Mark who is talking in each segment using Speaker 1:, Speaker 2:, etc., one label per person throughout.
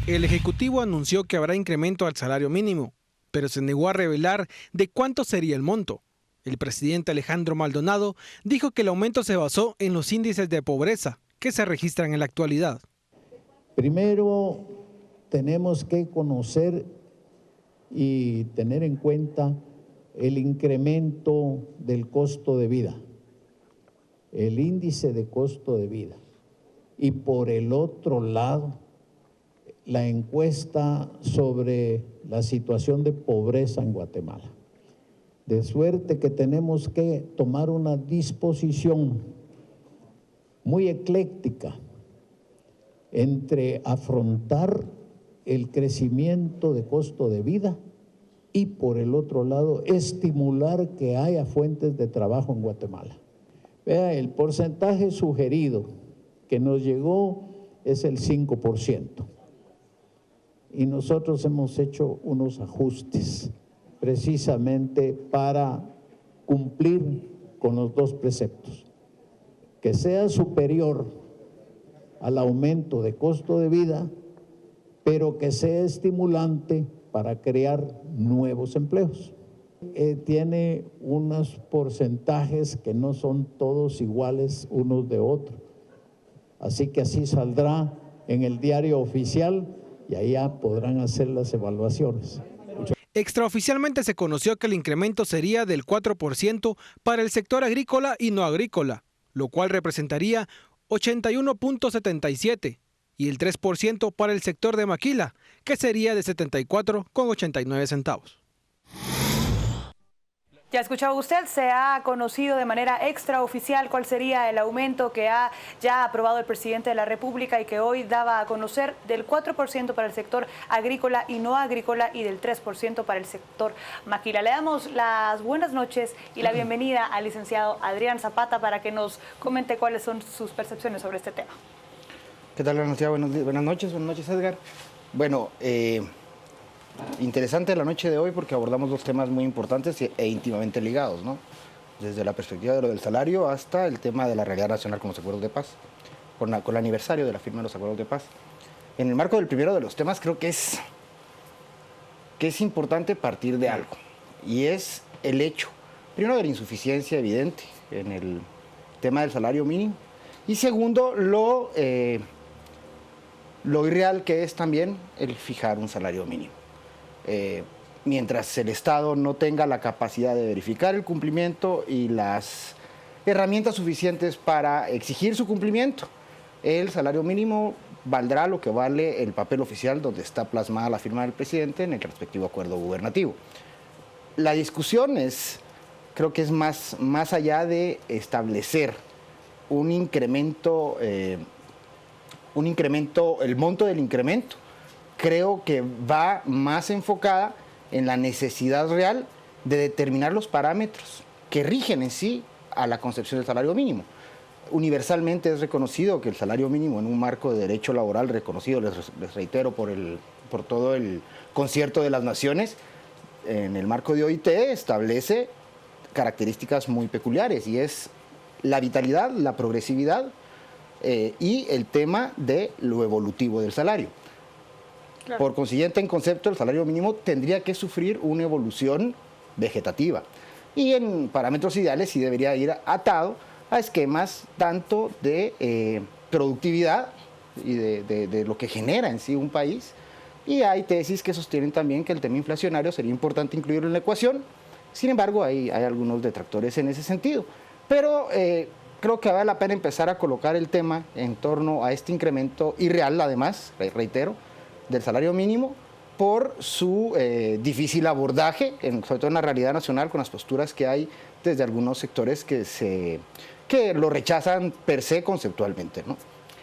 Speaker 1: El Ejecutivo anunció que habrá incremento al salario mínimo, pero se negó a revelar de cuánto sería el monto. El presidente Alejandro Maldonado dijo que el aumento se basó en los índices de pobreza que se registran en la actualidad.
Speaker 2: Primero, tenemos que conocer y tener en cuenta el incremento del costo de vida, el índice de costo de vida. Y por el otro lado, la encuesta sobre la situación de pobreza en Guatemala. De suerte que tenemos que tomar una disposición muy ecléctica entre afrontar el crecimiento de costo de vida y por el otro lado estimular que haya fuentes de trabajo en Guatemala. Vea, el porcentaje sugerido que nos llegó es el 5%. Y nosotros hemos hecho unos ajustes precisamente para cumplir con los dos preceptos. Que sea superior al aumento de costo de vida, pero que sea estimulante para crear nuevos empleos. Tiene unos porcentajes que no son todos iguales unos de otros. Así que así saldrá en el diario oficial y allá podrán hacer las evaluaciones.
Speaker 1: Extraoficialmente se conoció que el incremento sería del 4% para el sector agrícola y no agrícola, lo cual representaría 81.77 y el 3% para el sector de maquila, que sería de 74,89 centavos.
Speaker 3: Ya escuchaba usted, se ha conocido de manera extraoficial cuál sería el aumento que ha ya aprobado el presidente de la República y que hoy daba a conocer del 4% para el sector agrícola y no agrícola y del 3% para el sector maquila. Le damos las buenas noches y la bienvenida al licenciado Adrián Zapata para que nos comente cuáles son sus percepciones sobre este tema.
Speaker 4: ¿Qué tal, Ana? Buenas noches, Edgar. Bueno, interesante la noche de hoy porque abordamos dos temas muy importantes e íntimamente ligados, ¿no? Desde la perspectiva de lo del salario hasta el tema de la realidad nacional con los acuerdos de paz, con el aniversario de la firma de los acuerdos de paz. En el marco del primero de los temas creo que es importante partir de algo, y es el hecho, primero, de la insuficiencia evidente en el tema del salario mínimo, y segundo, lo irreal que es también el fijar un salario mínimo. Mientras el Estado no tenga la capacidad de verificar el cumplimiento y las herramientas suficientes para exigir su cumplimiento, el salario mínimo valdrá lo que vale el papel oficial donde está plasmada la firma del presidente en el respectivo acuerdo gubernativo. La discusión creo que es más allá de establecer un incremento, el monto del incremento. Creo que va más enfocada en la necesidad real de determinar los parámetros que rigen en sí a la concepción del salario mínimo. Universalmente es reconocido que el salario mínimo en un marco de derecho laboral reconocido, les reitero, por todo el concierto de las naciones, en el marco de OIT establece características muy peculiares, y es la vitalidad, la progresividad y el tema de lo evolutivo del salario. Claro. Por consiguiente, en concepto, el salario mínimo tendría que sufrir una evolución vegetativa. Y en parámetros ideales sí debería ir atado a esquemas tanto de productividad y de lo que genera en sí un país. Y hay tesis que sostienen también que el tema inflacionario sería importante incluirlo en la ecuación. Sin embargo, hay algunos detractores en ese sentido. Pero creo que vale la pena empezar a colocar el tema en torno a este incremento irreal, además, reitero, del salario mínimo, por su difícil abordaje, sobre todo en la realidad nacional, con las posturas que hay desde algunos sectores que lo rechazan per se conceptualmente, ¿no?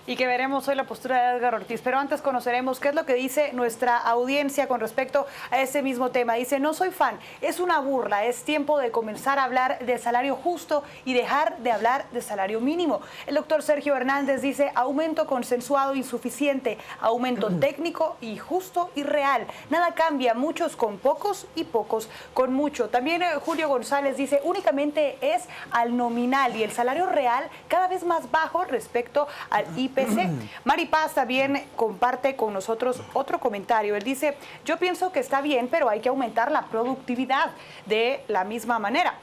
Speaker 3: Y que veremos hoy la postura de Edgar Ortiz. Pero antes conoceremos qué es lo que dice nuestra audiencia con respecto a ese mismo tema. Dice: no soy fan, es una burla, es tiempo de comenzar a hablar de salario justo y dejar de hablar de salario mínimo. El doctor Sergio Hernández dice: aumento consensuado insuficiente, aumento técnico y justo y real. Nada cambia, muchos con pocos y pocos con mucho. También Julio González dice: únicamente es al nominal y el salario real cada vez más bajo respecto al IPC. IPC. Mari Paz también comparte con nosotros otro comentario. Él dice, yo pienso que está bien, pero hay que aumentar la productividad de la misma manera.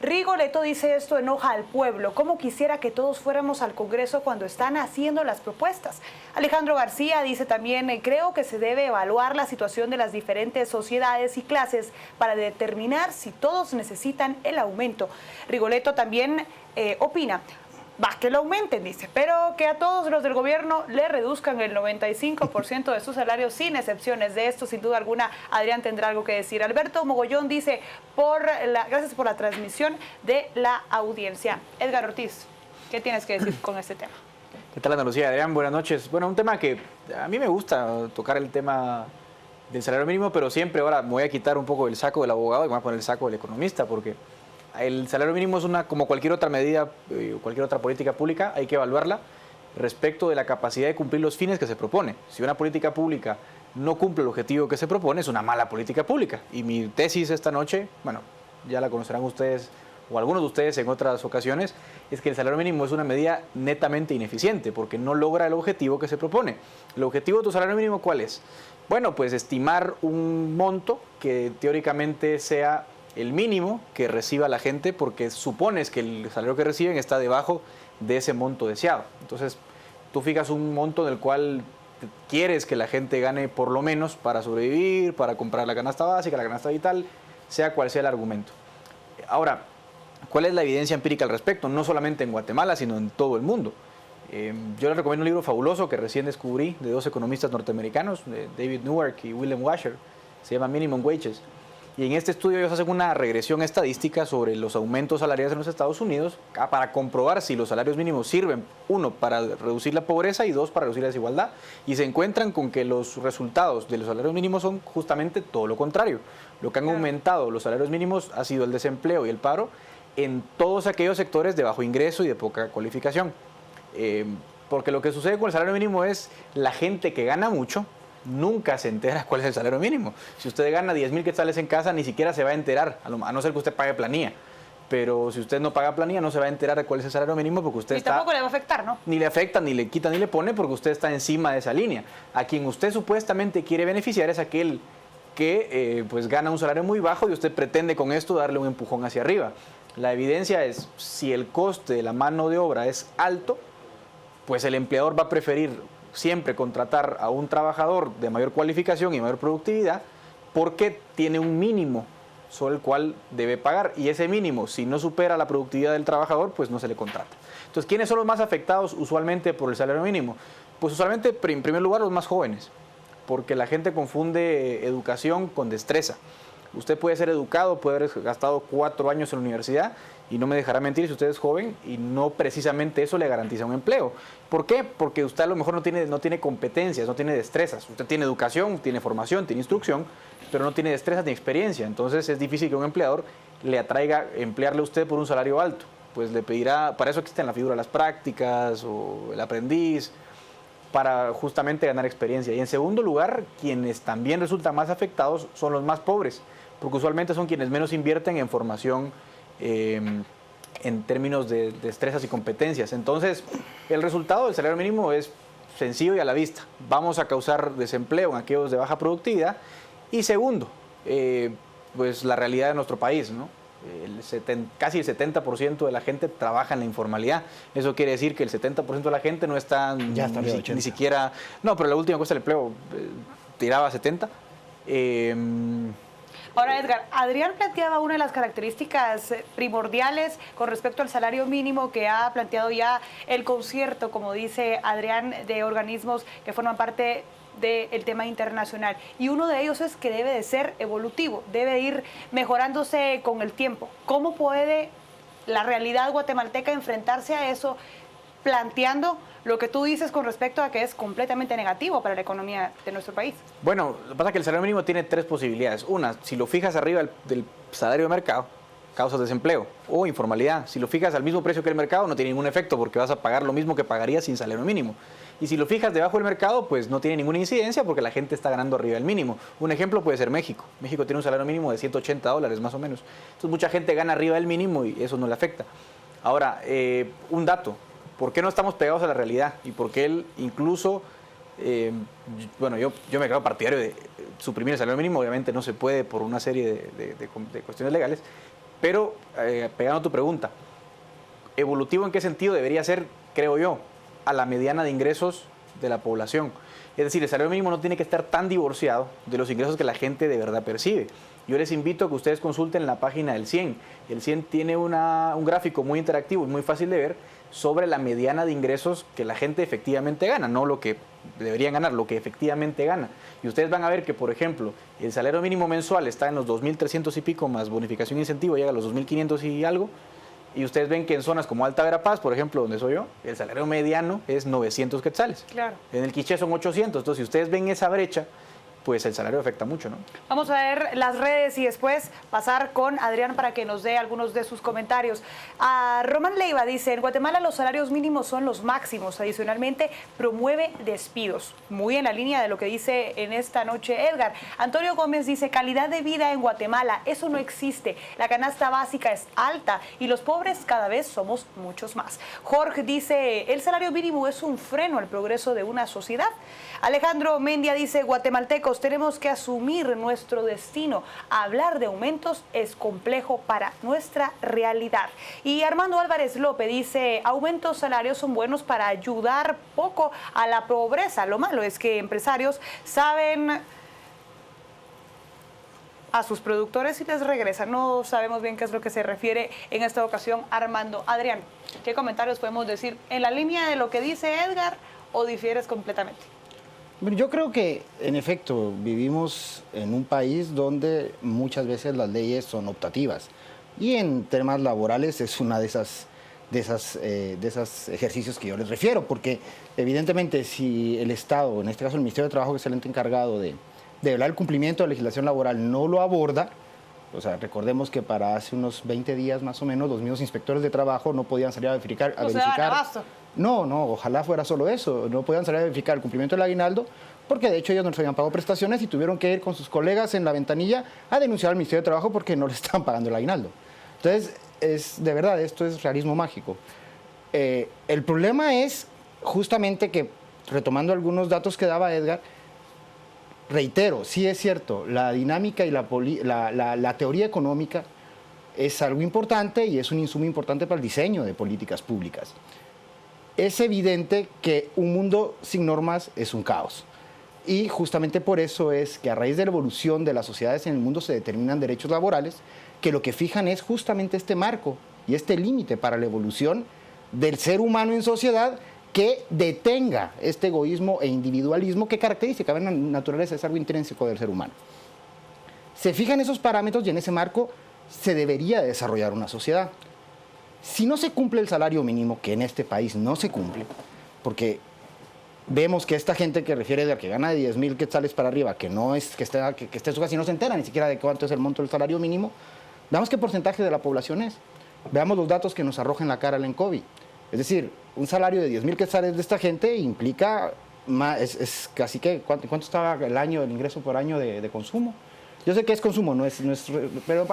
Speaker 3: Rigoletto dice esto enoja al pueblo. ¿Cómo quisiera que todos fuéramos al Congreso cuando están haciendo las propuestas? Alejandro García dice también, creo que se debe evaluar la situación de las diferentes sociedades y clases para determinar si todos necesitan el aumento. Rigoletto también opina, va, que lo aumenten, dice, pero que a todos los del gobierno le reduzcan el 95% de sus salarios sin excepciones. De esto, sin duda alguna, Adrián tendrá algo que decir. Alberto Mogollón dice, gracias por la transmisión de la audiencia. Edgar Ortiz, ¿qué tienes que decir con este tema?
Speaker 5: ¿Qué tal, Ana Lucía? Adrián, buenas noches. Bueno, un tema que a mí me gusta tocar, el tema del salario mínimo, pero siempre ahora me voy a quitar un poco el saco del abogado y me voy a poner el saco del economista, porque el salario mínimo es como cualquier otra medida o cualquier otra política pública, hay que evaluarla respecto de la capacidad de cumplir los fines que se propone. Si una política pública no cumple el objetivo que se propone, es una mala política pública. Y mi tesis esta noche, bueno, ya la conocerán ustedes o algunos de ustedes en otras ocasiones, es que el salario mínimo es una medida netamente ineficiente porque no logra el objetivo que se propone. ¿El objetivo de tu salario mínimo cuál es? Bueno, pues estimar un monto que teóricamente sea el mínimo que reciba la gente, porque supones que el salario que reciben está debajo de ese monto deseado. Entonces, tú fijas un monto del cual quieres que la gente gane por lo menos para sobrevivir, para comprar la canasta básica, la canasta vital, sea cual sea el argumento. Ahora, ¿cuál es la evidencia empírica al respecto? No solamente en Guatemala, sino en todo el mundo. Yo les recomiendo un libro fabuloso que recién descubrí de dos economistas norteamericanos, David Newark y William Washer, se llama Minimum Wages. Y en este estudio ellos hacen una regresión estadística sobre los aumentos salariales en los Estados Unidos para comprobar si los salarios mínimos sirven, uno, para reducir la pobreza y dos, para reducir la desigualdad. Y se encuentran con que los resultados de los salarios mínimos son justamente todo lo contrario. Lo que han aumentado los salarios mínimos ha sido el desempleo y el paro en todos aquellos sectores de bajo ingreso y de poca cualificación. Porque lo que sucede con el salario mínimo es la gente que gana mucho nunca se entera cuál es el salario mínimo. Si usted gana 10,000 quetzales en casa, ni siquiera se va a enterar, a no ser que usted pague planilla. Pero si usted no paga planilla, no se va a enterar de cuál es el salario mínimo porque usted está...
Speaker 3: Y tampoco le va a afectar, ¿no?
Speaker 5: Ni le afecta, ni le quita, ni le pone porque usted está encima de esa línea. A quien usted supuestamente quiere beneficiar es aquel que pues gana un salario muy bajo y usted pretende con esto darle un empujón hacia arriba. La evidencia es, si el coste de la mano de obra es alto, pues el empleador va a preferir siempre contratar a un trabajador de mayor cualificación y mayor productividad porque tiene un mínimo sobre el cual debe pagar, y ese mínimo, si no supera la productividad del trabajador, pues no se le contrata. Entonces, ¿quiénes son los más afectados usualmente por el salario mínimo? Pues usualmente, en primer lugar, los más jóvenes, porque la gente confunde educación con destreza. Usted puede ser educado, puede haber gastado 4 años en la universidad, y no me dejará mentir si usted es joven, y no precisamente eso le garantiza un empleo. ¿Por qué? Porque usted a lo mejor no tiene competencias, no tiene destrezas. Usted tiene educación, tiene formación, tiene instrucción, pero no tiene destrezas ni experiencia. Entonces es difícil que un empleador le atraiga emplearle a usted por un salario alto. Pues le pedirá, para eso existen la figura de las prácticas o el aprendiz, para justamente ganar experiencia. Y en segundo lugar, quienes también resultan más afectados son los más pobres, porque usualmente son quienes menos invierten en formación en términos de destrezas y competencias. Entonces, el resultado del salario mínimo es sencillo y a la vista. Vamos a causar desempleo en aquellos de baja productividad. Y segundo, pues la realidad de nuestro país, ¿no? Casi el 70% de la gente trabaja en la informalidad. Eso quiere decir que el 70% de la gente no está, ni siquiera... No, pero la última encuesta del empleo tiraba a 70.
Speaker 3: Ahora, Edgar, Adrián planteaba una de las características primordiales con respecto al salario mínimo que ha planteado ya el concierto, como dice Adrián, de organismos que forman parte del tema internacional. Y uno de ellos es que debe de ser evolutivo, debe ir mejorándose con el tiempo. ¿Cómo puede la realidad guatemalteca enfrentarse a eso, planteando lo que tú dices con respecto a que es completamente negativo para la economía de nuestro país?
Speaker 5: Bueno, lo que pasa es que el salario mínimo tiene 3 posibilidades. Una, si lo fijas arriba del salario de mercado, causas desempleo o informalidad. Si lo fijas al mismo precio que el mercado, no tiene ningún efecto porque vas a pagar lo mismo que pagarías sin salario mínimo. Y si lo fijas debajo del mercado, pues no tiene ninguna incidencia porque la gente está ganando arriba del mínimo. Un ejemplo puede ser México. México tiene un salario mínimo de $180 más o menos. Entonces mucha gente gana arriba del mínimo y eso no le afecta. Ahora, un dato. ¿por qué no estamos pegados a la realidad? Y por qué él incluso, bueno, yo me creo partidario de suprimir el salario mínimo, obviamente no se puede por una serie de cuestiones legales, pero pegando a tu pregunta, ¿evolutivo en qué sentido debería ser, creo yo, a la mediana de ingresos de la población? Es decir, el salario mínimo no tiene que estar tan divorciado de los ingresos que la gente de verdad percibe. Yo les invito a que ustedes consulten la página del CIEN. El CIEN tiene un gráfico muy interactivo y muy fácil de ver sobre la mediana de ingresos que la gente efectivamente gana, no lo que deberían ganar, lo que efectivamente gana. Y ustedes van a ver que, por ejemplo, el salario mínimo mensual está en los 2.300 y pico más bonificación e incentivo, llega a los 2.500 y algo. Y ustedes ven que en zonas como Alta Verapaz, por ejemplo, donde soy yo, el salario mediano es 900 quetzales.
Speaker 3: Claro.
Speaker 5: En el Quiché son 800. Entonces, si ustedes ven esa brecha, pues el salario afecta mucho, ¿no?
Speaker 3: Vamos a ver las redes y después pasar con Adrián para que nos dé algunos de sus comentarios. Román Leiva dice, en Guatemala los salarios mínimos son los máximos. Adicionalmente, promueve despidos. Muy en la línea de lo que dice en esta noche Edgar. Antonio Gómez dice, calidad de vida en Guatemala, eso no existe. La canasta básica es alta y los pobres cada vez somos muchos más. Jorge dice, el salario mínimo es un freno al progreso de una sociedad. Alejandro Mendia dice, guatemaltecos, tenemos que asumir nuestro destino. Hablar de aumentos es complejo para nuestra realidad. Y Armando Álvarez López dice, aumentos salarios son buenos para ayudar poco a la pobreza. Lo malo es que empresarios saben a sus productores y les regresan. No sabemos bien qué es lo que se refiere en esta ocasión Armando. Adrián, ¿qué comentarios podemos decir en la línea de lo que dice Edgar o difieres completamente?
Speaker 4: Yo creo que, en efecto, vivimos en un país donde muchas veces las leyes son optativas. Y en temas laborales es una de esos ejercicios que yo les refiero, porque evidentemente si el Estado, en este caso el Ministerio de Trabajo, que es el ente encargado de velar el cumplimiento de la legislación laboral, no lo aborda. O sea, recordemos que para hace unos 20 días más o menos los mismos inspectores de trabajo no podían salir a verificar. No, ojalá fuera solo eso. No podían salir a verificar el cumplimiento del aguinaldo porque de hecho ellos no les habían pagado prestaciones y tuvieron que ir con sus colegas en la ventanilla a denunciar al Ministerio de Trabajo porque no le estaban pagando el aguinaldo. Entonces, de verdad, esto es realismo mágico. El problema es justamente que, retomando algunos datos que daba Edgar, reitero, sí es cierto, la dinámica y la teoría económica es algo importante y es un insumo importante para el diseño de políticas públicas. Es evidente que un mundo sin normas es un caos. Y justamente por eso es que a raíz de la evolución de las sociedades en el mundo se determinan derechos laborales que lo que fijan es justamente este marco y este límite para la evolución del ser humano en sociedad que detenga este egoísmo e individualismo que caracteriza, que en la naturaleza es algo intrínseco del ser humano. Se fijan esos parámetros y en ese marco se debería desarrollar una sociedad. Si no se cumple el salario mínimo, que en este país no se cumple, porque vemos que esta gente que refiere de que gana de 10,000 quetzales para arriba, que no es que esté en su casa y no se entera ni siquiera de cuánto es el monto del salario mínimo, veamos qué porcentaje de la población es. Veamos los datos que nos arroja en la cara el ENCOBI. Es decir, un salario de 10,000 quetzales de esta gente implica, es casi que, ¿cuánto estaba el ingreso por año de consumo? Yo sé que es consumo, no es pero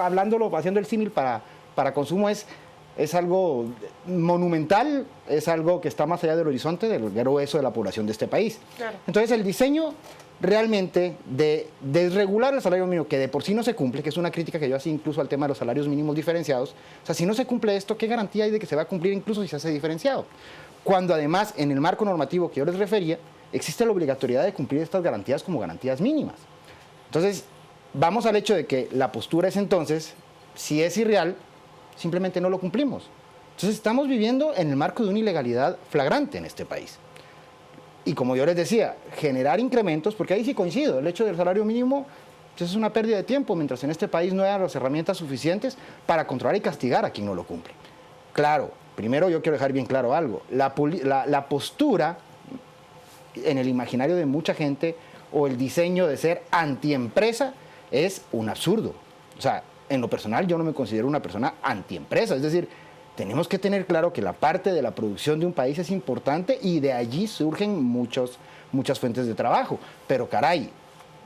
Speaker 4: haciendo el símil para consumo es algo monumental, es algo que está más allá del horizonte del grueso de la población de este país.
Speaker 3: Claro.
Speaker 4: Entonces, el diseño realmente de desregular el salario mínimo, que de por sí no se cumple, que es una crítica que yo hacía incluso al tema de los salarios mínimos diferenciados, o sea, si no se cumple esto, ¿qué garantía hay de que se va a cumplir incluso si se hace diferenciado? Cuando además, en el marco normativo que yo les refería, existe la obligatoriedad de cumplir estas garantías como garantías mínimas. Entonces, vamos al hecho de que la postura es entonces, si es irreal, simplemente no lo cumplimos. Entonces estamos viviendo en el marco de una ilegalidad flagrante en este país. Y como yo les decía, generar incrementos, porque ahí sí coincido, el hecho del salario mínimo pues es una pérdida de tiempo, mientras en este país no hay las herramientas suficientes para controlar y castigar a quien no lo cumple. Claro, primero yo quiero dejar bien claro algo, la postura en el imaginario de mucha gente o el diseño de ser antiempresa es un absurdo. O sea, en lo personal yo no me considero una persona antiempresa, es decir, tenemos que tener claro que la parte de la producción de un país es importante y de allí surgen muchas fuentes de trabajo. Pero caray,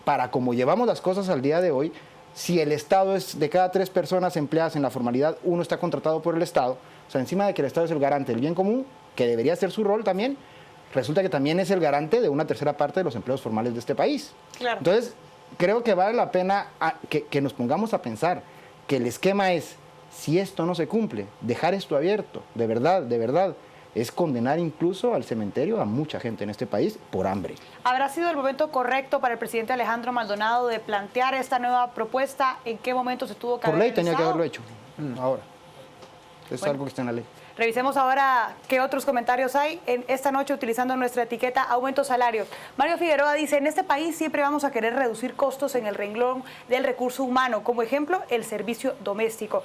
Speaker 4: para como llevamos las cosas al día de hoy, si el Estado es de cada 3 personas empleadas en la formalidad, uno está contratado por el Estado, o sea, encima de que el Estado es el garante del bien común, que debería ser su rol también, resulta que también es el garante de una tercera parte de los empleos formales de este país.
Speaker 3: Claro.
Speaker 4: Entonces, creo que vale la pena que nos pongamos a pensar que el esquema es, si esto no se cumple, dejar esto abierto, de verdad, es condenar incluso al cementerio a mucha gente en este país por hambre.
Speaker 3: ¿Habrá sido el momento correcto para el presidente Alejandro Maldonado de plantear esta nueva propuesta? ¿En qué momento se tuvo que
Speaker 4: Por
Speaker 3: haber
Speaker 4: ley tenía que
Speaker 3: realizado?
Speaker 4: haberlo hecho, ahora. Es algo que está en la ley.
Speaker 3: Revisemos ahora qué otros comentarios hay en esta noche utilizando nuestra etiqueta aumento salarios. Mario Figueroa dice, en este país siempre vamos a querer reducir costos en el renglón del recurso humano, como ejemplo el servicio doméstico.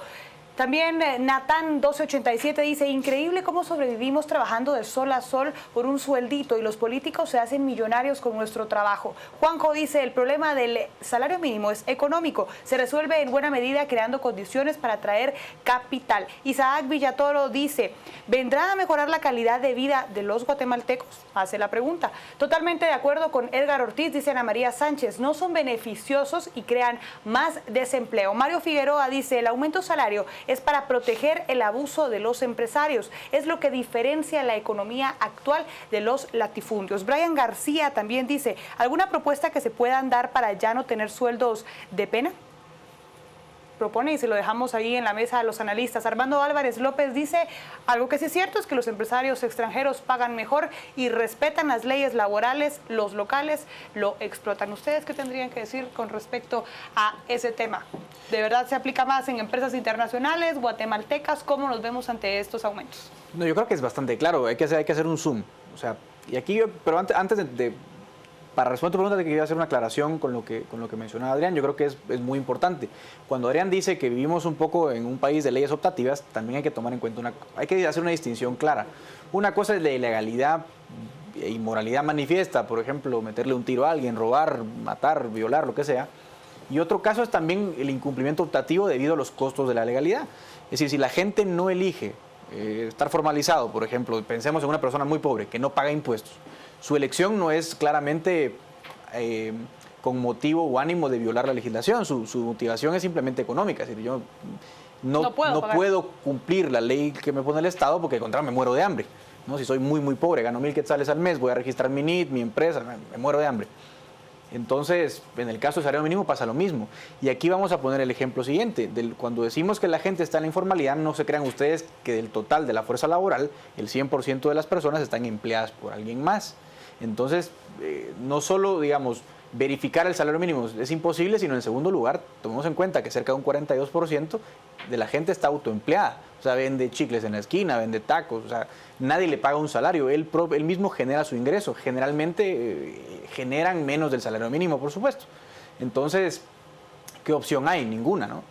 Speaker 3: También Natán 1287 dice, increíble cómo sobrevivimos trabajando de sol a sol por un sueldito y los políticos se hacen millonarios con nuestro trabajo. Juanjo dice, el problema del salario mínimo es económico, se resuelve en buena medida creando condiciones para atraer capital. Isaac Villatoro dice, ¿vendrán a mejorar la calidad de vida de los guatemaltecos? Hace la pregunta. Totalmente de acuerdo con Edgar Ortiz, dice Ana María Sánchez, no son beneficiosos y crean más desempleo. Mario Figueroa dice, el aumento salario es para proteger el abuso de los empresarios. Es lo que diferencia la economía actual de los latifundios. Brian García también dice, ¿alguna propuesta que se puedan dar para ya no tener sueldos de pena? Propone y se lo dejamos ahí en la mesa a los analistas. Armando Álvarez López dice, algo que sí es cierto es que los empresarios extranjeros pagan mejor y respetan las leyes laborales, los locales lo explotan. ¿Ustedes qué tendrían que decir con respecto a ese tema? ¿De verdad se aplica más en empresas internacionales, guatemaltecas? ¿Cómo nos vemos ante estos aumentos?
Speaker 5: No, yo creo que es bastante claro, hay que hacer un zoom. O sea, y aquí pero antes para responder tu pregunta, te quería hacer una aclaración con lo que mencionaba Adrián. Yo creo que es muy importante. Cuando Adrián dice que vivimos un poco en un país de leyes optativas, también hay que tomar en cuenta hay que hacer una distinción clara. Una cosa es la ilegalidad e inmoralidad manifiesta, por ejemplo, meterle un tiro a alguien, robar, matar, violar, lo que sea. Y otro caso es también el incumplimiento optativo debido a los costos de la legalidad. Es decir, si la gente no elige estar formalizado, por ejemplo, pensemos en una persona muy pobre que no paga impuestos, su elección no es claramente con motivo o ánimo de violar la legislación, su motivación es simplemente económica. Es decir, yo no puedo cumplir la ley que me pone el Estado porque contra me muero de hambre, ¿no? Si soy muy pobre, gano 1,000 quetzales al mes, voy a registrar mi NIT, mi empresa, me muero de hambre. Entonces, en el caso del salario mínimo pasa lo mismo. Y aquí vamos a poner el ejemplo siguiente. Cuando decimos que la gente está en la informalidad, no se crean ustedes que del total de la fuerza laboral, el 100% de las personas están empleadas por alguien más. Entonces, no solo, digamos, verificar el salario mínimo es imposible, sino en segundo lugar, tomemos en cuenta que cerca de un 42% de la gente está autoempleada. O sea, vende chicles en la esquina, vende tacos, o sea, nadie le paga un salario, él mismo genera su ingreso. Generalmente generan menos del salario mínimo, por supuesto. Entonces, ¿qué opción hay? Ninguna, ¿no?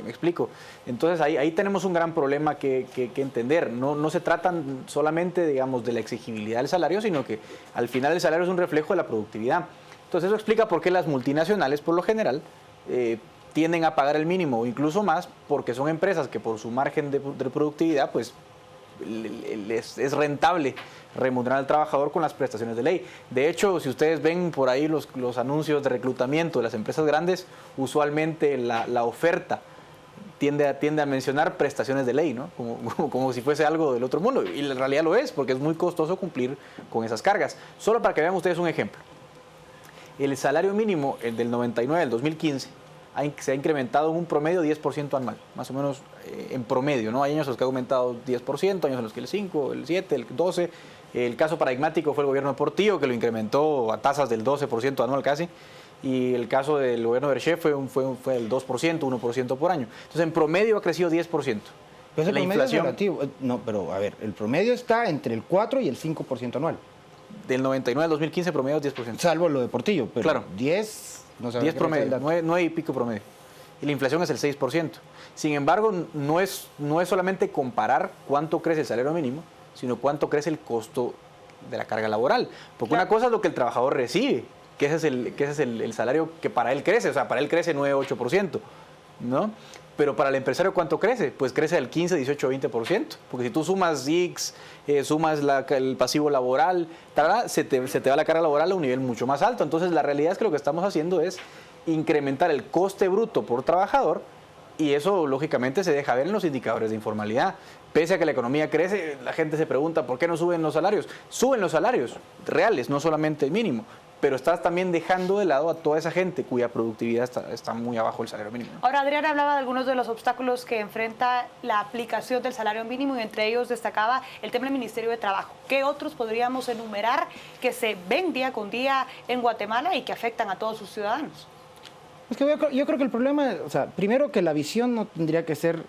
Speaker 5: Me explico. Entonces, ahí tenemos un gran problema que entender. No se trata solamente, digamos, de la exigibilidad del salario, sino que al final el salario es un reflejo de la productividad. Entonces, eso explica por qué las multinacionales, por lo general, tienden a pagar el mínimo o incluso más, porque son empresas que por su margen de productividad, pues es rentable remunerar al trabajador con las prestaciones de ley. De hecho, si ustedes ven por ahí los anuncios de reclutamiento de las empresas grandes, usualmente la oferta tiende a mencionar prestaciones de ley, ¿no? Como si fuese algo del otro mundo. Y en realidad lo es, porque es muy costoso cumplir con esas cargas. Solo para que vean ustedes un ejemplo. El salario mínimo, el del 99, del 2015, se ha incrementado en un promedio 10% anual, más o menos en promedio, ¿no? Hay años en los que ha aumentado 10%, años en los que el 5, el 7, el 12. El caso paradigmático fue el gobierno de Portillo, que lo incrementó a tasas del 12% anual casi. Y el caso del gobierno de Berché fue el 2%, 1% por año. Entonces, en promedio ha crecido 10%.
Speaker 4: Pero la inflación... relativo. No, pero a ver, el promedio está entre el 4 y el 5% anual.
Speaker 5: Del 99 al 2015, promedio 10%.
Speaker 4: Salvo lo de Portillo, pero
Speaker 5: claro.
Speaker 4: 10... No
Speaker 5: 10 promedio, 9 y pico promedio. Y la inflación es el 6%. Sin embargo, no es solamente comparar cuánto crece el salario mínimo, sino cuánto crece el costo de la carga laboral. Porque una cosa es lo que el trabajador recibe, que ese es el salario que para él crece. O sea, para él crece 9-8%, ¿no? Pero para el empresario, ¿cuánto crece? Pues crece del 15, 18, 20%. Porque si tú sumas IX, sumas el pasivo laboral, se te va la carga laboral a un nivel mucho más alto. Entonces, la realidad es que lo que estamos haciendo es incrementar el coste bruto por trabajador Y eso, lógicamente, se deja ver en los indicadores de informalidad. Pese a que la economía crece, la gente se pregunta ¿por qué no suben los salarios? Suben los salarios reales, no solamente el mínimo. Pero estás también dejando de lado a toda esa gente cuya productividad está muy abajo del salario mínimo.
Speaker 3: Ahora, Adrián hablaba de algunos de los obstáculos que enfrenta la aplicación del salario mínimo y entre ellos destacaba el tema del Ministerio de Trabajo. ¿Qué otros podríamos enumerar que se ven día con día en Guatemala y que afectan a todos sus ciudadanos?
Speaker 4: Es que yo creo que el problema, o sea, primero que la visión no tendría que ser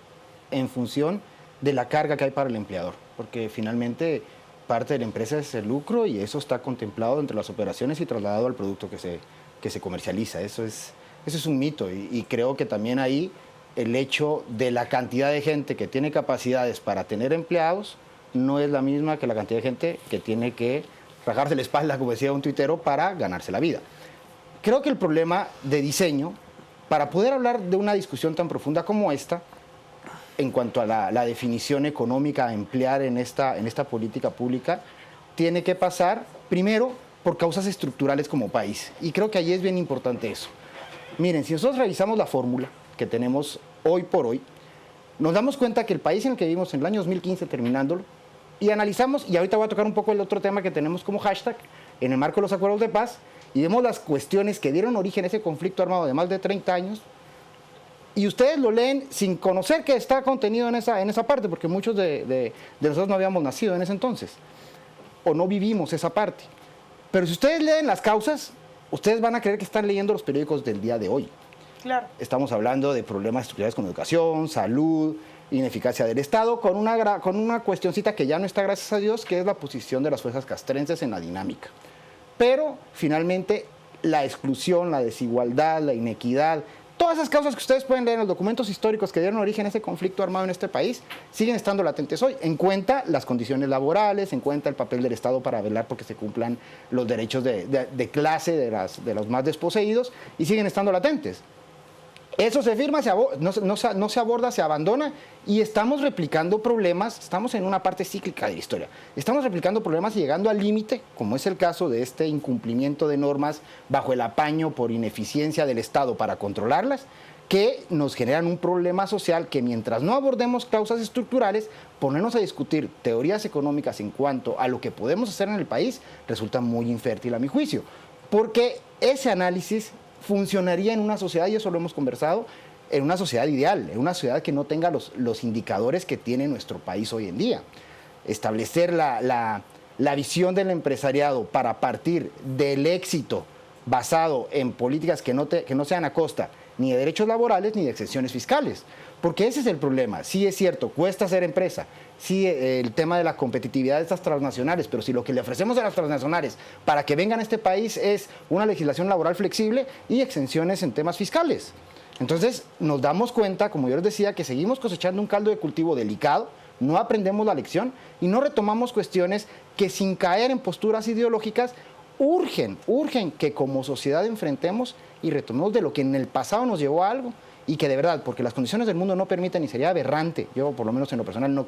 Speaker 4: en función de la carga que hay para el empleador, porque finalmente parte de la empresa es el lucro y eso está contemplado entre las operaciones y trasladado al producto que se comercializa. Eso es un mito y creo que también ahí el hecho de la cantidad de gente que tiene capacidades para tener empleados no es la misma que la cantidad de gente que tiene que rajarse la espalda, como decía un tuitero, para ganarse la vida. Creo que el problema de diseño, para poder hablar de una discusión tan profunda como esta, en cuanto a la definición económica a emplear en esta política pública, tiene que pasar primero por causas estructurales como país. Y creo que ahí es bien importante eso. Miren, si nosotros revisamos la fórmula que tenemos hoy por hoy, nos damos cuenta que el país en el que vivimos en el año 2015, terminándolo, y analizamos, y ahorita voy a tocar un poco el otro tema que tenemos como hashtag, en el marco de los acuerdos de paz, y vemos las cuestiones que dieron origen a ese conflicto armado de más de 30 años, y ustedes lo leen sin conocer que está contenido en esa parte, porque muchos de nosotros no habíamos nacido en ese entonces, o no vivimos esa parte. Pero si ustedes leen las causas, ustedes van a creer que están leyendo los periódicos del día de hoy.
Speaker 3: Claro.
Speaker 4: Estamos hablando de problemas estructurales con educación, salud, ineficacia del Estado, con una cuestioncita que ya no está, gracias a Dios, que es la posición de las fuerzas castrenses en la dinámica. Pero finalmente la exclusión, la desigualdad, la inequidad, todas esas causas que ustedes pueden leer en los documentos históricos que dieron origen a ese conflicto armado en este país, siguen estando latentes hoy. En cuenta las condiciones laborales, en cuenta el papel del Estado para velar porque se cumplan los derechos de clase de los más desposeídos, y siguen estando latentes. Eso se firma, no se aborda, se abandona, y estamos replicando problemas, estamos en una parte cíclica de la historia. Estamos replicando problemas y llegando al límite, como es el caso de este incumplimiento de normas bajo el apaño por ineficiencia del Estado para controlarlas, que nos generan un problema social que, mientras no abordemos causas estructurales, ponernos a discutir teorías económicas en cuanto a lo que podemos hacer en el país, resulta muy infértil a mi juicio, porque ese análisis funcionaría en una sociedad, y eso lo hemos conversado, en una sociedad ideal, en una sociedad que no tenga los indicadores que tiene nuestro país hoy en día. Establecer la visión del empresariado para partir del éxito basado en políticas que no sean a costa ni de derechos laborales ni de exenciones fiscales. Porque ese es el problema. Sí, es cierto, cuesta hacer empresa, sí, el tema de la competitividad de estas transnacionales, pero si lo que le ofrecemos a las transnacionales para que vengan a este país es una legislación laboral flexible y exenciones en temas fiscales. Entonces nos damos cuenta, como yo les decía, que seguimos cosechando un caldo de cultivo delicado, no aprendemos la lección y no retomamos cuestiones que, sin caer en posturas ideológicas, urgen que como sociedad enfrentemos y retomemos de lo que en el pasado nos llevó a algo. Y que de verdad, porque las condiciones del mundo no permiten, y sería aberrante, yo por lo menos en lo personal no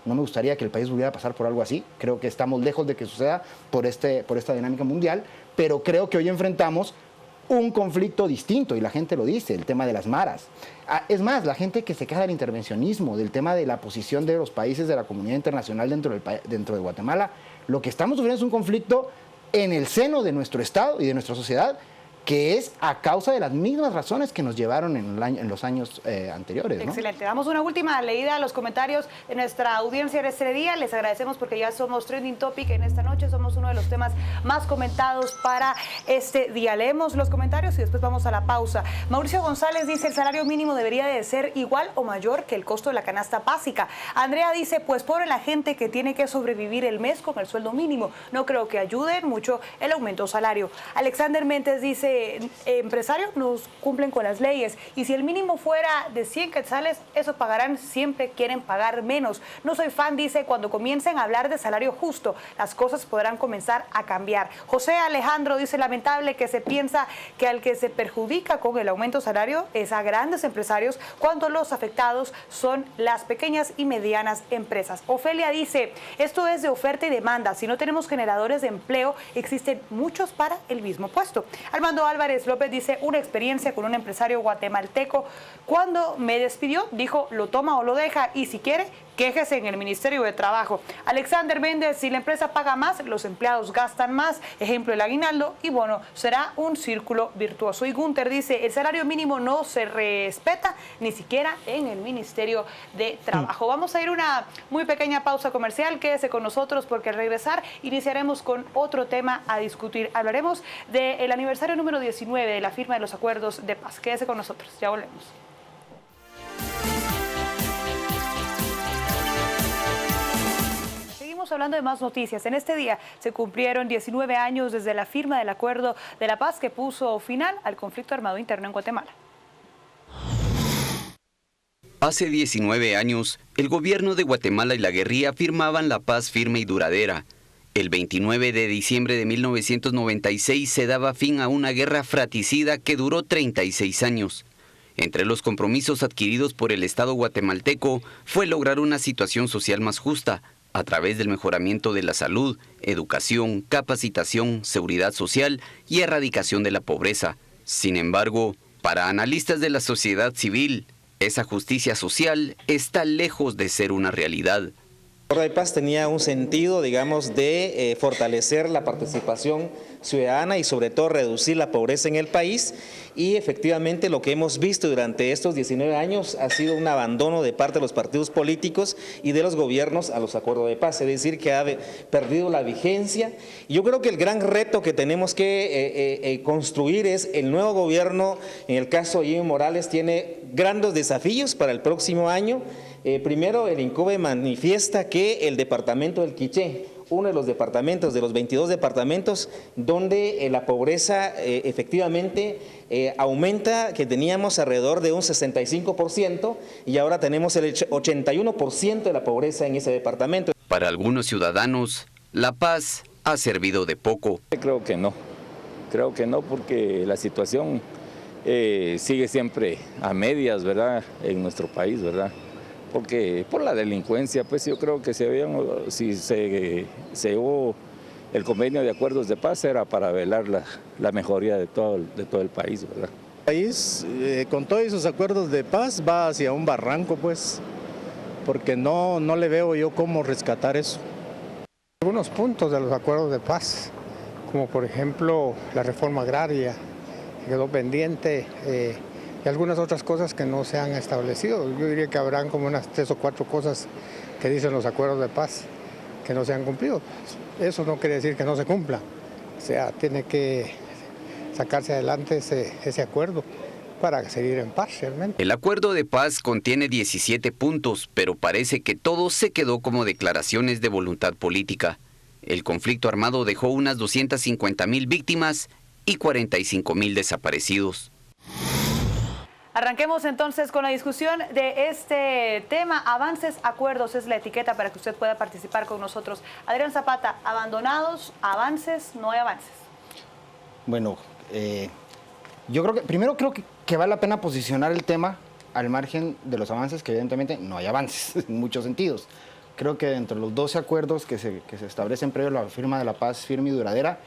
Speaker 4: me gustaría que el país volviera a pasar por algo así, creo que estamos lejos de que suceda por esta dinámica mundial, pero creo que hoy enfrentamos un conflicto distinto, y la gente lo dice, el tema de las maras. Es más, la gente que se queja del intervencionismo, del tema de la posición de los países de la comunidad internacional dentro de Guatemala, lo que estamos sufriendo es un conflicto en el seno de nuestro Estado y de nuestra sociedad, que es a causa de las mismas razones que nos llevaron en los años anteriores, ¿no?
Speaker 3: Excelente. Damos una última leída a los comentarios de nuestra audiencia en este día. Les agradecemos porque ya somos trending topic en esta noche. Somos uno de los temas más comentados para este día. Leemos los comentarios y después vamos a la pausa. Mauricio González dice: el salario mínimo debería de ser igual o mayor que el costo de la canasta básica. Andrea dice: pues pobre la gente que tiene que sobrevivir el mes con el sueldo mínimo. No creo que ayuden mucho el aumento de salario. Alexander Méndez dice: empresarios nos cumplen con las leyes, y si el mínimo fuera de 100 quetzales, eso pagarán, siempre quieren pagar menos. No soy fan, dice: cuando comiencen a hablar de salario justo, las cosas podrán comenzar a cambiar. José Alejandro dice: lamentable que se piensa que al que se perjudica con el aumento de salario es a grandes empresarios, cuando los afectados son las pequeñas y medianas empresas. Ofelia dice: esto es de oferta y demanda, si no tenemos generadores de empleo, existen muchos para el mismo puesto. Armando Alfredo Álvarez López dice, una experiencia con un empresario guatemalteco. Cuando me despidió, dijo, lo toma o lo deja, y si quiere, quéjese en el Ministerio de Trabajo. Alexander Méndez, si la empresa paga más, los empleados gastan más. Ejemplo, el aguinaldo, y bueno, será un círculo virtuoso. Y Gunter dice, el salario mínimo no se respeta, ni siquiera en el Ministerio de Trabajo. Vamos a ir a una muy pequeña pausa comercial. Quédese con nosotros porque al regresar iniciaremos con otro tema a discutir. Hablaremos del aniversario número 19 de la firma de los acuerdos de paz. Quédese con nosotros, ya volvemos. Hablando de más noticias. En este día se cumplieron 19 años desde la firma del Acuerdo de la Paz que puso final al conflicto armado interno en Guatemala.
Speaker 6: Hace 19 años, el gobierno de Guatemala y la guerrilla firmaban la paz firme y duradera. El 29 de diciembre de 1996 se daba fin a una guerra fratricida que duró 36 años. Entre los compromisos adquiridos por el Estado guatemalteco fue lograr una situación social más justa, a través del mejoramiento de la salud, educación, capacitación, seguridad social y erradicación de la pobreza. Sin embargo, para analistas de la sociedad civil, esa justicia social está lejos de ser una realidad.
Speaker 7: El Acuerdo de Paz tenía un sentido, digamos, de fortalecer la participación ciudadana y sobre todo reducir la pobreza en el país, y efectivamente lo que hemos visto durante estos 19 años ha sido un abandono de parte de los partidos políticos y de los gobiernos a los acuerdos de paz, es decir, que ha perdido la vigencia. Y yo creo que el gran reto que tenemos que construir es el nuevo gobierno. En el caso de Evo Morales tiene grandes desafíos para el próximo año. Primero, el INCOBE manifiesta que el departamento del Quiché, uno de los departamentos, de los 22 departamentos, donde la pobreza efectivamente aumenta, que teníamos alrededor de un 65% y ahora tenemos el 81% de la pobreza en ese departamento.
Speaker 6: Para algunos ciudadanos, la paz ha servido de poco.
Speaker 8: Creo que no porque la situación sigue siempre a medias, ¿verdad?, en nuestro país, ¿verdad? Porque por la delincuencia, pues yo creo que si se llevó el convenio de acuerdos de paz era para velar la mejoría de todo el país, ¿verdad?
Speaker 9: El país, con todos esos acuerdos de paz, va hacia un barranco, pues, porque no le veo yo cómo rescatar eso.
Speaker 10: Algunos puntos de los acuerdos de paz, como por ejemplo la reforma agraria, que quedó pendiente, y algunas otras cosas que no se han establecido. Yo diría que habrán como unas 3 o 4 cosas que dicen los acuerdos de paz que no se han cumplido. Eso no quiere decir que no se cumpla. O sea, tiene que sacarse adelante ese acuerdo para seguir en paz realmente.
Speaker 6: El acuerdo de paz contiene 17 puntos, pero parece que todo se quedó como declaraciones de voluntad política. El conflicto armado dejó unas 250,000 víctimas y 45,000 desaparecidos.
Speaker 3: Arranquemos entonces con la discusión de este tema. Avances, acuerdos es la etiqueta para que usted pueda participar con nosotros. Adrián Zapata, abandonados, avances, no hay avances.
Speaker 4: Bueno, yo creo que vale la pena posicionar el tema al margen de los avances, que evidentemente no hay avances en muchos sentidos. Creo que dentro de los 12 acuerdos que se establecen previo a la firma de la paz firme y duradera,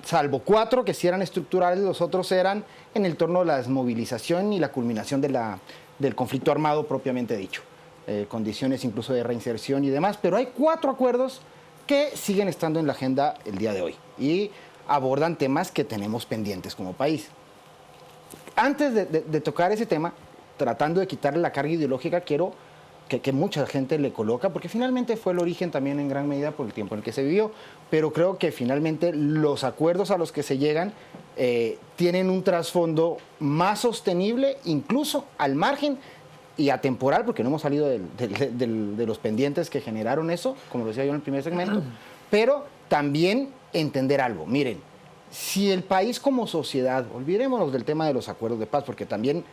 Speaker 4: salvo 4 que sí eran estructurales, los otros eran en el torno de la desmovilización y la culminación del conflicto armado propiamente dicho, condiciones incluso de reinserción y demás, pero hay 4 acuerdos que siguen estando en la agenda el día de hoy y abordan temas que tenemos pendientes como país. Antes de tocar ese tema, tratando de quitarle la carga ideológica, quiero que mucha gente le coloca, porque finalmente fue el origen también en gran medida por el tiempo en el que se vivió, pero creo que finalmente los acuerdos a los que se llegan tienen un trasfondo más sostenible, incluso al margen y atemporal, porque no hemos salido de los pendientes que generaron eso, como lo decía yo en el primer segmento, pero también entender algo. Miren, si el país como sociedad, olvidémonos del tema de los acuerdos de paz, porque también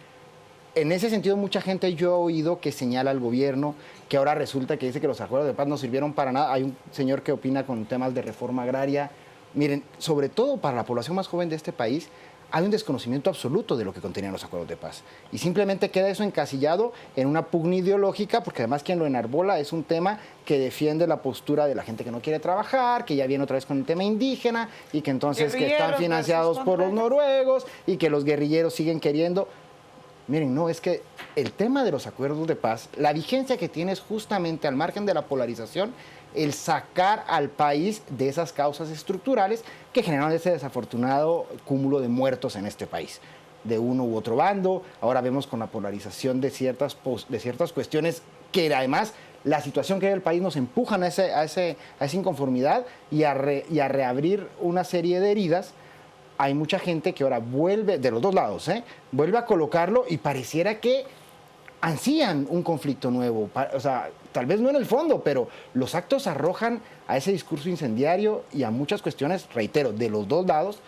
Speaker 4: en ese sentido mucha gente yo he oído que señala al gobierno que ahora resulta que dice que los acuerdos de paz no sirvieron para nada. Hay un señor que opina con temas de reforma agraria. Miren, sobre todo para la población más joven de este país, hay un desconocimiento absoluto de lo que contenían los acuerdos de paz. Y simplemente queda eso encasillado en una pugna ideológica, porque además quien lo enarbola es un tema que defiende la postura de la gente que no quiere trabajar, que ya viene otra vez con el tema indígena, y que entonces que están financiados por los noruegos, y que los guerrilleros siguen queriendo. Miren, no, es que el tema de los acuerdos de paz, la vigencia que tiene es justamente al margen de la polarización, el sacar al país de esas causas estructurales que generaron ese desafortunado cúmulo de muertos en este país, de uno u otro bando. Ahora vemos con la polarización de ciertas cuestiones que además la situación que hay en el país nos empujan a esa inconformidad y a reabrir una serie de heridas. Hay mucha gente que ahora vuelve, de los dos lados, vuelve a colocarlo y pareciera que ansían un conflicto nuevo. O sea, tal vez no en el fondo, pero los actos arrojan a ese discurso incendiario y a muchas cuestiones, reitero, de los dos lados,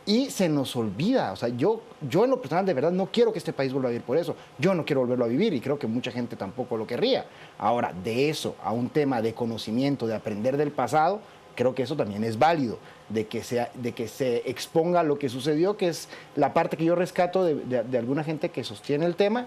Speaker 4: y se nos olvida. O sea, yo en lo personal de verdad no quiero que este país vuelva a vivir por eso. Yo no quiero volverlo a vivir y creo que mucha gente tampoco lo querría. Ahora, de eso a un tema de conocimiento, de aprender del pasado, creo que eso también es válido, de que se exponga lo que sucedió, que es la parte que yo rescato de alguna gente que sostiene el tema.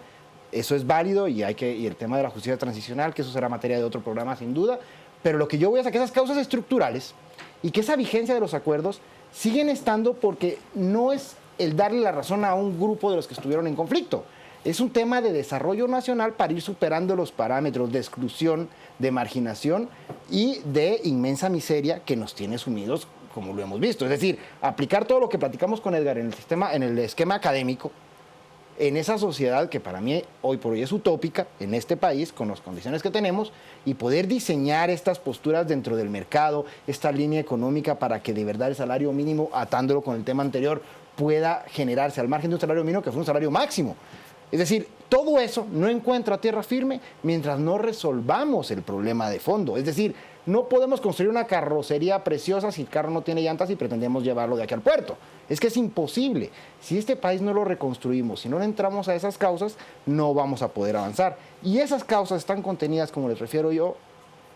Speaker 4: Eso es válido y el tema de la justicia transicional, que eso será materia de otro programa sin duda, pero lo que yo voy a sacar esas causas estructurales y que esa vigencia de los acuerdos siguen estando porque no es el darle la razón a un grupo de los que estuvieron en conflicto. Es un tema de desarrollo nacional para ir superando los parámetros de exclusión, de marginación y de inmensa miseria que nos tiene sumidos, como lo hemos visto. Es decir, aplicar todo lo que platicamos con Edgar en el esquema académico, en esa sociedad que para mí hoy por hoy es utópica, en este país, con las condiciones que tenemos, y poder diseñar estas posturas dentro del mercado, esta línea económica para que de verdad el salario mínimo, atándolo con el tema anterior, pueda generarse al margen de un salario mínimo que fue un salario máximo. Es decir, todo eso no encuentra tierra firme mientras no resolvamos el problema de fondo. Es decir, no podemos construir una carrocería preciosa si el carro no tiene llantas y pretendemos llevarlo de aquí al puerto. Es que es imposible. Si este país no lo reconstruimos, si no le entramos a esas causas, no vamos a poder avanzar. Y esas causas están contenidas, como les refiero yo,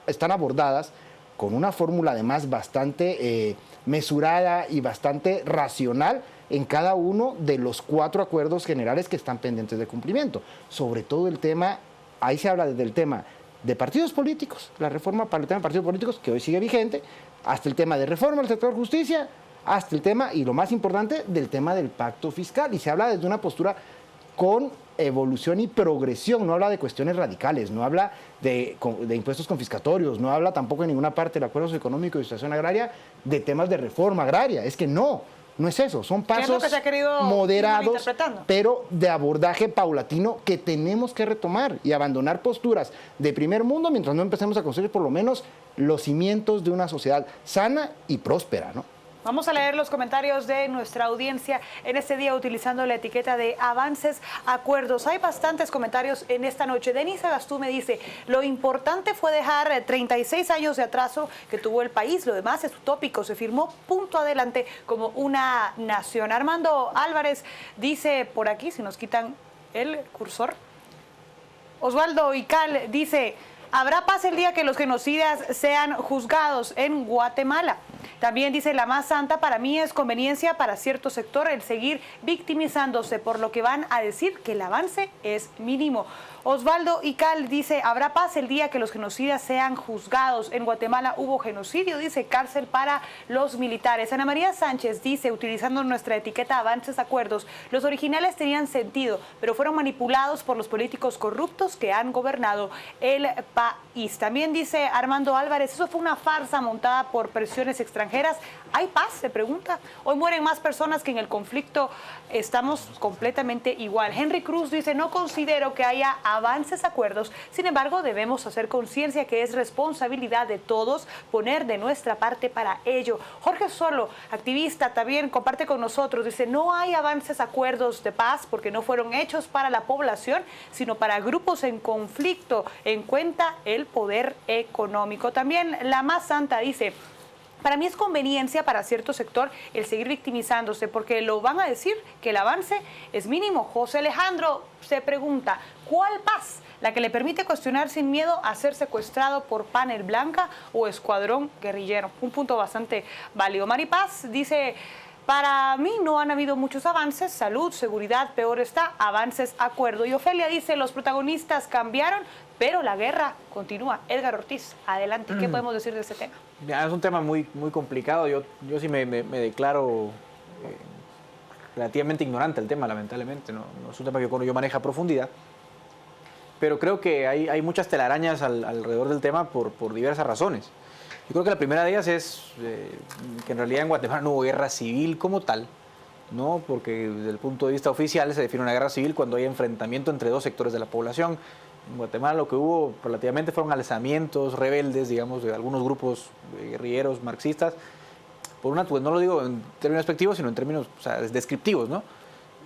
Speaker 4: están abordadas con una fórmula además bastante mesurada y bastante racional en cada uno de los 4 acuerdos generales que están pendientes de cumplimiento. Sobre todo el tema, ahí se habla desde el tema de partidos políticos, la reforma para el tema de partidos políticos, que hoy sigue vigente, hasta el tema de reforma del sector justicia, hasta el tema, y lo más importante, del tema del pacto fiscal. Y se habla desde una postura con evolución y progresión, no habla de cuestiones radicales, no habla de impuestos confiscatorios, no habla tampoco en ninguna parte del acuerdo socioeconómico y situación agraria de temas de reforma agraria. Es que no es eso, son pasos moderados, pero de abordaje paulatino que tenemos que retomar y abandonar posturas de primer mundo mientras no empecemos a construir por lo menos los cimientos de una sociedad sana y próspera, ¿no?
Speaker 3: Vamos a leer los comentarios de nuestra audiencia en este día utilizando la etiqueta de Avances Acuerdos. Hay bastantes comentarios en esta noche. Denise Agastú me dice, lo importante fue dejar 36 años de atraso que tuvo el país. Lo demás es utópico. Se firmó punto adelante como una nación. Armando Álvarez dice por aquí, si nos quitan el cursor. Osvaldo Ical dice, habrá paz el día que los genocidas sean juzgados en Guatemala. También dice, la más santa para mí es conveniencia para cierto sector el seguir victimizándose por lo que van a decir que el avance es mínimo. Osvaldo Ical dice, habrá paz el día que los genocidas sean juzgados. En Guatemala hubo genocidio, dice, cárcel para los militares. Ana María Sánchez dice, utilizando nuestra etiqueta Avances Acuerdos, los originales tenían sentido, pero fueron manipulados por los políticos corruptos que han gobernado el país. También dice Armando Álvarez, eso fue una farsa montada por presiones extranjeras. ¿Hay paz? Se pregunta. Hoy mueren más personas que en el conflicto. Estamos completamente igual. Henry Cruz dice, no considero que haya avances acuerdos, sin embargo debemos hacer conciencia que es responsabilidad de todos poner de nuestra parte para ello. Jorge Solo, activista, también comparte con nosotros, dice, no hay avances acuerdos de paz porque no fueron hechos para la población, sino para grupos en conflicto, en cuenta el poder económico. También la más santa dice, para mí es conveniencia para cierto sector el seguir victimizándose porque lo van a decir que el avance es mínimo. José Alejandro se pregunta, ¿cuál paz? ¿La que le permite cuestionar sin miedo a ser secuestrado por Panel Blanca o Escuadrón Guerrillero? Un punto bastante válido. Maripaz dice, Para mí no han habido muchos avances, salud, seguridad, peor está, avances, acuerdo. Y Ofelia dice, los protagonistas cambiaron, pero la guerra continúa. Edgar Ortiz, adelante, ¿qué podemos decir de este tema?
Speaker 5: Ya, es un tema muy complicado, yo sí me declaro relativamente ignorante del tema, lamentablemente, no es un tema que yo manejo a profundidad, pero creo que hay muchas telarañas alrededor del tema por diversas razones. Yo creo que la primera de ellas es que en realidad en Guatemala no hubo guerra civil como tal, ¿no? Porque desde el punto de vista oficial se define una guerra civil cuando hay enfrentamiento entre dos sectores de la población. En Guatemala lo que hubo relativamente fueron alzamientos rebeldes, digamos, de algunos grupos guerrilleros marxistas, por una, pues no lo digo en términos despectivos, sino en términos, o sea, descriptivos, ¿no?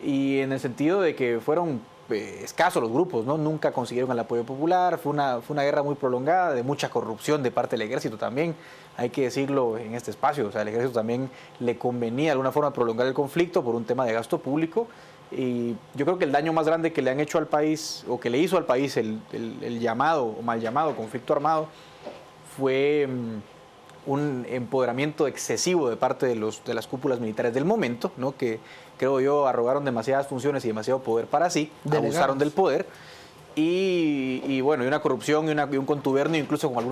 Speaker 5: Y en el sentido de que fueron escasos los grupos, ¿no? Nunca consiguieron el apoyo popular, fue una guerra muy prolongada, de mucha corrupción de parte del ejército también, hay que decirlo en este espacio, o sea, al ejército también le convenía de alguna forma prolongar el conflicto por un tema de gasto público, y yo creo que el daño más grande que le han hecho al país, o que le hizo al país el llamado, o mal llamado conflicto armado, fue un empoderamiento excesivo de parte de las cúpulas militares del momento, ¿no? Que creo yo arrogaron demasiadas funciones y demasiado poder para sí, abusaron del poder y bueno, y una corrupción y un contubernio incluso con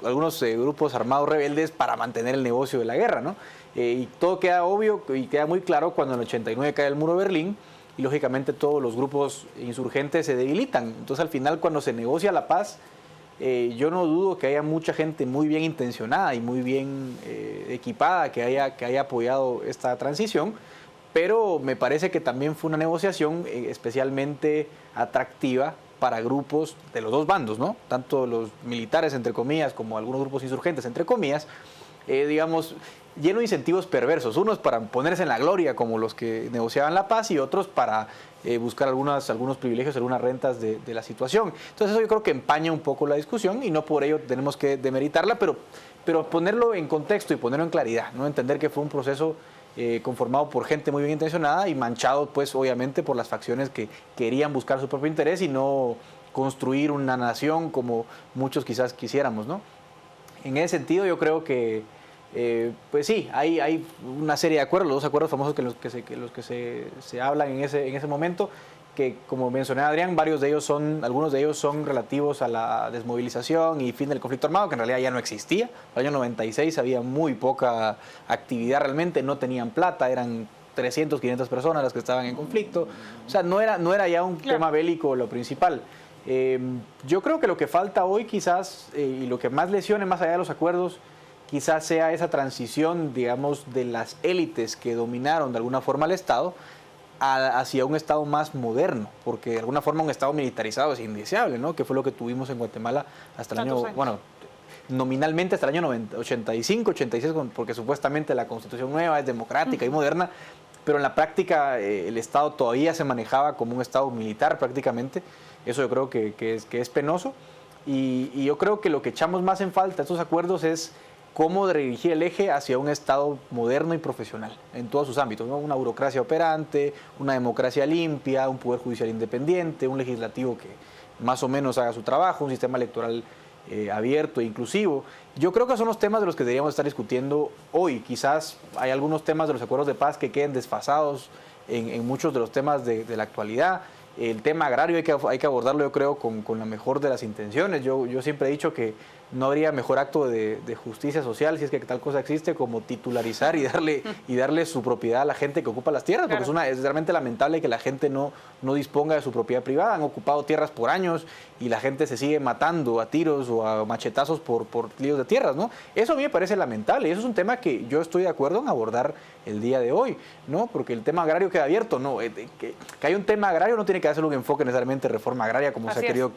Speaker 5: algunos grupos armados rebeldes para mantener el negocio de la guerra, ¿no? Y todo queda obvio y queda muy claro cuando en el 89 cae el muro de Berlín y lógicamente todos los grupos insurgentes se debilitan. Entonces al final cuando se negocia la paz, yo no dudo que haya mucha gente muy bien intencionada y muy bien equipada que haya apoyado esta transición, pero me parece que también fue una negociación especialmente atractiva para grupos de los dos bandos, ¿no? Tanto los militares, entre comillas, como algunos grupos insurgentes, entre comillas, digamos, lleno de incentivos perversos, unos para ponerse en la gloria como los que negociaban la paz y otros para buscar algunos privilegios, algunas rentas de la situación. Entonces eso yo creo que empaña un poco la discusión y no por ello tenemos que demeritarla, pero ponerlo en contexto y ponerlo en claridad, ¿no? Entender que fue un proceso conformado por gente muy bien intencionada y manchado pues obviamente por las facciones que querían buscar su propio interés y no construir una nación como muchos quizás quisiéramos, ¿no? En ese sentido yo creo que pues sí, hay una serie de acuerdos, los dos acuerdos famosos que los que se hablan en ese momento, que como mencioné Adrián, algunos de ellos son relativos a la desmovilización y fin del conflicto armado, que en realidad ya no existía. En el año 96 había muy poca actividad realmente, no tenían plata, eran 300, 500 personas las que estaban en conflicto. O sea, no era ya un tema bélico lo principal. Yo creo que lo que falta hoy quizás, y lo que más lesione más allá de los acuerdos, quizás sea esa transición, digamos, de las élites que dominaron de alguna forma al Estado hacia un Estado más moderno, porque de alguna forma un Estado militarizado es indeseable, ¿no? Que fue lo que tuvimos en Guatemala hasta el año, bueno, nominalmente hasta el año 85, 86, porque supuestamente la Constitución nueva es democrática y moderna, pero en la práctica el Estado todavía se manejaba como un Estado militar prácticamente. Eso yo creo que es penoso y yo creo que lo que echamos más en falta estos acuerdos es cómo dirigir el eje hacia un Estado moderno y profesional en todos sus ámbitos, ¿no? Una burocracia operante, una democracia limpia, un poder judicial independiente, un legislativo que más o menos haga su trabajo, un sistema electoral abierto e inclusivo. Yo creo que son los temas de los que deberíamos estar discutiendo hoy. Quizás hay algunos temas de los acuerdos de paz que queden desfasados en muchos de los temas de la actualidad. El tema agrario hay que abordarlo, yo creo, con la mejor de las intenciones. Yo siempre he dicho que no habría mejor acto de justicia social, si es que tal cosa existe, como titularizar y darle su propiedad a la gente que ocupa las tierras, porque es realmente lamentable que la gente no disponga de su propiedad privada. Han ocupado tierras por años y la gente se sigue matando a tiros o a machetazos por líos de tierras, ¿no? Eso a mí me parece lamentable y eso es un tema que yo estoy de acuerdo en abordar el día de hoy, ¿no? Porque el tema agrario queda abierto, ¿no? Que hay un tema agrario no tiene que hacer un enfoque necesariamente de reforma agraria como se ha querido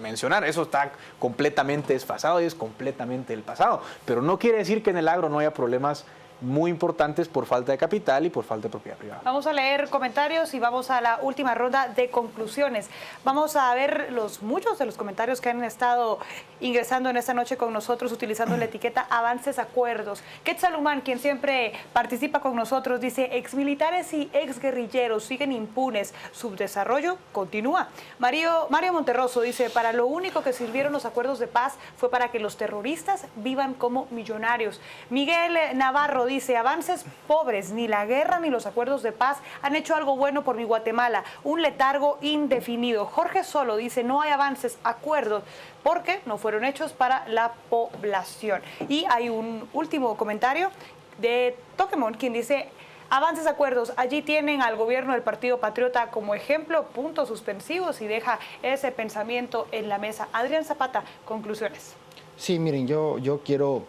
Speaker 5: mencionar. Eso está completamente desfasado y es completamente el pasado, pero no quiere decir que en el agro no haya problemas muy importantes por falta de capital y por falta de propiedad privada.
Speaker 3: Vamos a leer comentarios y vamos a la última ronda de conclusiones. Vamos a ver muchos de los comentarios que han estado ingresando en esta noche con nosotros utilizando la etiqueta Avances Acuerdos. Quetzalumán, quien siempre participa con nosotros, dice: exmilitares y exguerrilleros siguen impunes, subdesarrollo continúa. Mario Monterroso dice: para lo único que sirvieron los acuerdos de paz fue para que los terroristas vivan como millonarios. Miguel Navarro dice, avances pobres, ni la guerra ni los acuerdos de paz han hecho algo bueno por mi Guatemala, un letargo indefinido. Jorge Solo dice, no hay avances, acuerdos, porque no fueron hechos para la población. Y hay un último comentario de Toquemón, quien dice, avances, acuerdos, allí tienen al gobierno del Partido Patriota como ejemplo, puntos suspensivos, y deja ese pensamiento en la mesa. Adrián Zapata, conclusiones.
Speaker 4: Sí, miren, yo quiero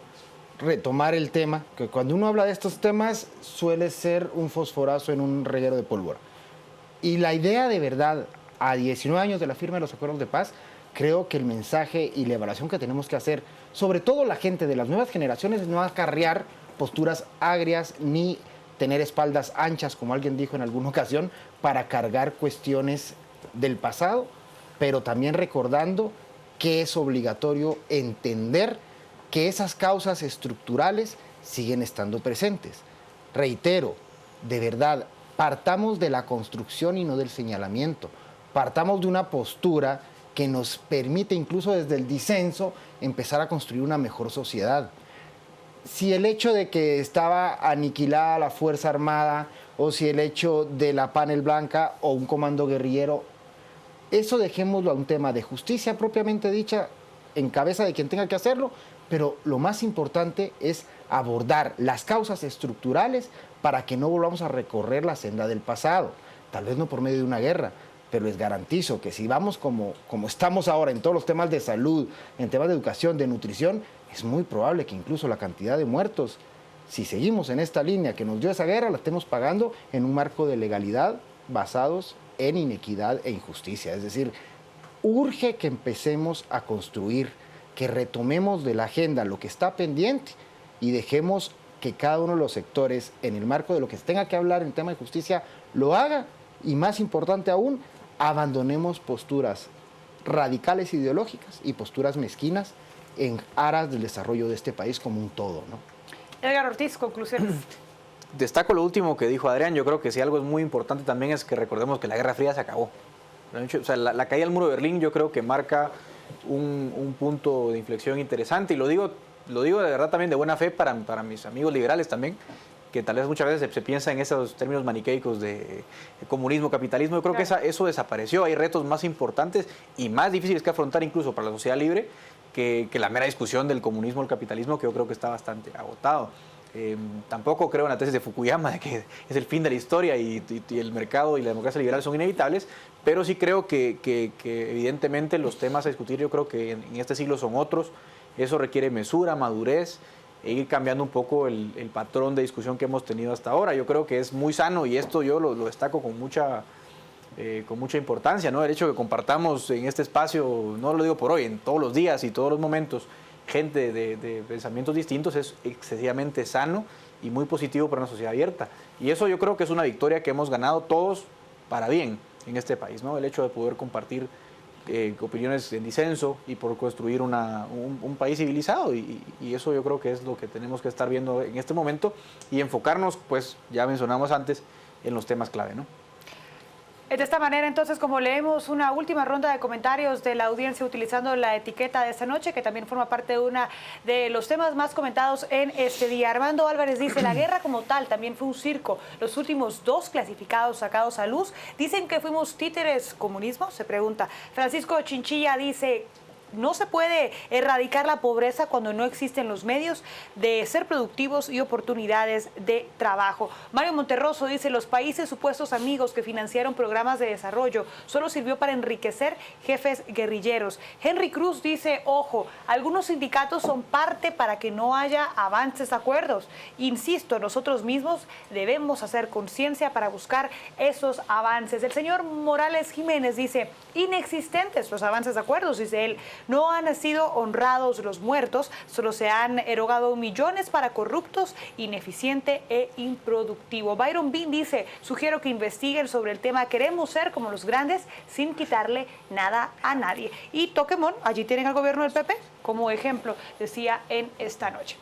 Speaker 4: retomar el tema, que cuando uno habla de estos temas suele ser un fosforazo en un reguero de pólvora. Y la idea de verdad, a 19 años de la firma de los acuerdos de paz, creo que el mensaje y la evaluación que tenemos que hacer, sobre todo la gente de las nuevas generaciones, no acarrear posturas agrias ni tener espaldas anchas, como alguien dijo en alguna ocasión, para cargar cuestiones del pasado, pero también recordando que es obligatorio entender que esas causas estructurales siguen estando presentes. Reitero, de verdad, partamos de la construcción y no del señalamiento. Partamos de una postura que nos permite, incluso desde el disenso, empezar a construir una mejor sociedad. Si el hecho de que estaba aniquilada la Fuerza Armada, o si el hecho de la Panel Blanca o un comando guerrillero, eso dejémoslo a un tema de justicia propiamente dicha, en cabeza de quien tenga que hacerlo, pero lo más importante es abordar las causas estructurales para que no volvamos a recorrer la senda del pasado. Tal vez no por medio de una guerra, pero les garantizo que si vamos como estamos ahora en todos los temas de salud, en temas de educación, de nutrición, es muy probable que incluso la cantidad de muertos, si seguimos en esta línea que nos dio esa guerra, la estemos pagando en un marco de legalidad basados en inequidad e injusticia. Es decir, urge que empecemos a construir, que retomemos de la agenda lo que está pendiente y dejemos que cada uno de los sectores, en el marco de lo que se tenga que hablar en tema de justicia, lo haga. Y más importante aún, abandonemos posturas radicales ideológicas y posturas mezquinas en aras del desarrollo de este país como un todo, ¿no?
Speaker 3: Edgar Ortiz, conclusiones.
Speaker 5: Destaco lo último que dijo Adrián. Yo creo que si algo es muy importante también es que recordemos que la Guerra Fría se acabó. O sea, la caída del muro de Berlín yo creo que marca un punto de inflexión interesante, y lo digo de verdad también de buena fe para mis amigos liberales también, que tal vez muchas veces se piensa en esos términos maniqueicos de comunismo, capitalismo. Yo creo que eso desapareció. Hay retos más importantes y más difíciles que afrontar incluso para la sociedad libre que la mera discusión del comunismo o el capitalismo, que yo creo que está bastante agotado. Tampoco creo en la tesis de Fukuyama de que es el fin de la historia y el mercado y la democracia liberal son inevitables, pero sí creo que evidentemente los temas a discutir yo creo que en este siglo son otros. Eso requiere mesura, madurez e ir cambiando un poco el patrón de discusión que hemos tenido hasta ahora. Yo creo que es muy sano, y esto yo lo destaco con mucha importancia, ¿no? El hecho de que compartamos en este espacio, no lo digo por hoy, en todos los días y todos los momentos, gente de pensamientos distintos, es excesivamente sano y muy positivo para una sociedad abierta. Y eso yo creo que es una victoria que hemos ganado todos para bien en este país, ¿no? El hecho de poder compartir opiniones en disenso y por construir un país civilizado, y eso yo creo que es lo que tenemos que estar viendo en este momento y enfocarnos, pues ya mencionamos antes, en los temas clave, ¿no?
Speaker 3: De esta manera, entonces, como leemos una última ronda de comentarios de la audiencia utilizando la etiqueta de esta noche, que también forma parte de uno de los temas más comentados en este día. Armando Álvarez dice, la guerra como tal también fue un circo. Los últimos 2 clasificados sacados a luz dicen que fuimos títeres. ¿Comunismo?, se pregunta. Francisco Chinchilla dice, no se puede erradicar la pobreza cuando no existen los medios de ser productivos y oportunidades de trabajo. Mario Monterroso dice, los países supuestos amigos que financiaron programas de desarrollo solo sirvió para enriquecer jefes guerrilleros. Henry Cruz dice, ojo, algunos sindicatos son parte para que no haya avances, acuerdos. Insisto, nosotros mismos debemos hacer conciencia para buscar esos avances. El señor Morales Jiménez dice, inexistentes los avances, acuerdos, dice él. No han sido honrados los muertos, solo se han erogado millones para corruptos, ineficiente e improductivo. Byron Bean dice, sugiero que investiguen sobre el tema, queremos ser como los grandes sin quitarle nada a nadie. Y Toquemón, allí tienen al gobierno del PP como ejemplo, decía en esta noche.